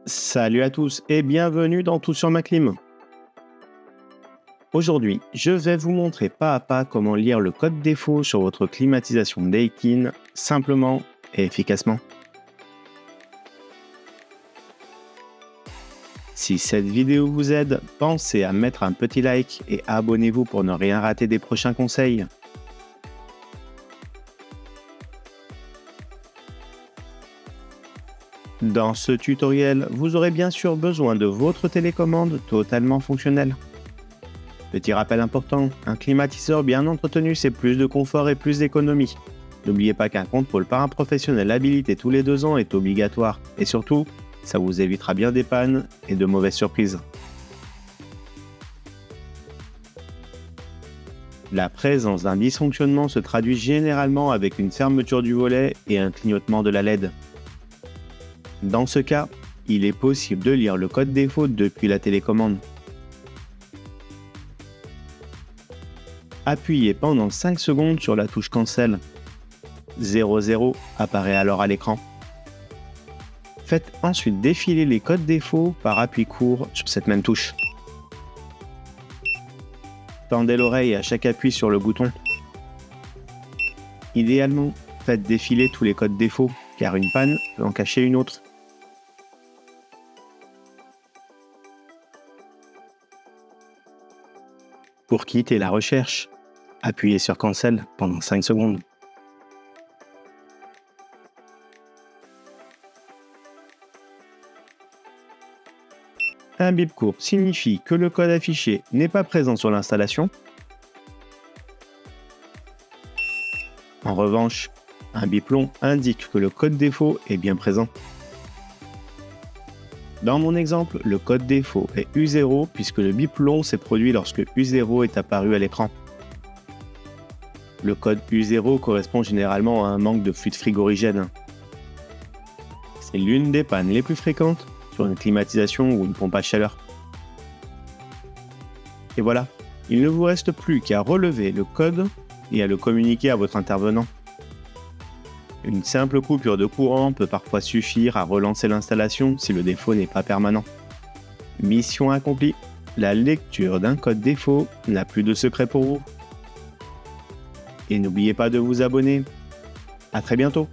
Salut à tous et bienvenue dans Tout sur ma clim. Aujourd'hui, je vais vous montrer pas à pas comment lire le code défaut sur votre climatisation Daikin simplement et efficacement. Si cette vidéo vous aide, pensez à mettre un petit like et abonnez-vous pour ne rien rater des prochains conseils. Dans ce tutoriel, vous aurez bien sûr besoin de votre télécommande totalement fonctionnelle. Petit rappel important, un climatiseur bien entretenu, c'est plus de confort et plus d'économie. N'oubliez pas qu'un contrôle par un professionnel habilité tous les 2 ans est obligatoire. Et surtout, ça vous évitera bien des pannes et de mauvaises surprises. La présence d'un dysfonctionnement se traduit généralement avec une fermeture du volet et un clignotement de la LED. Dans ce cas, il est possible de lire le code défaut depuis la télécommande. Appuyez pendant 5 secondes sur la touche Cancel. 00 apparaît alors à l'écran. Faites ensuite défiler les codes défauts par appui court sur cette même touche. Tendez l'oreille à chaque appui sur le bouton. Idéalement, faites défiler tous les codes défauts, car une panne peut en cacher une autre. Pour quitter la recherche, appuyez sur Cancel pendant 5 secondes. Un bip court signifie que le code affiché n'est pas présent sur l'installation. En revanche, un bip long indique que le code défaut est bien présent. Dans mon exemple, le code défaut est U0 puisque le bip long s'est produit lorsque U0 est apparu à l'écran. Le code U0 correspond généralement à un manque de fluide frigorigène. C'est l'une des pannes les plus fréquentes sur une climatisation ou une pompe à chaleur. Et voilà, il ne vous reste plus qu'à relever le code et à le communiquer à votre intervenant. Une simple coupure de courant peut parfois suffire à relancer l'installation si le défaut n'est pas permanent. Mission accomplie, la lecture d'un code défaut n'a plus de secret pour vous. Et n'oubliez pas de vous abonner. À très bientôt.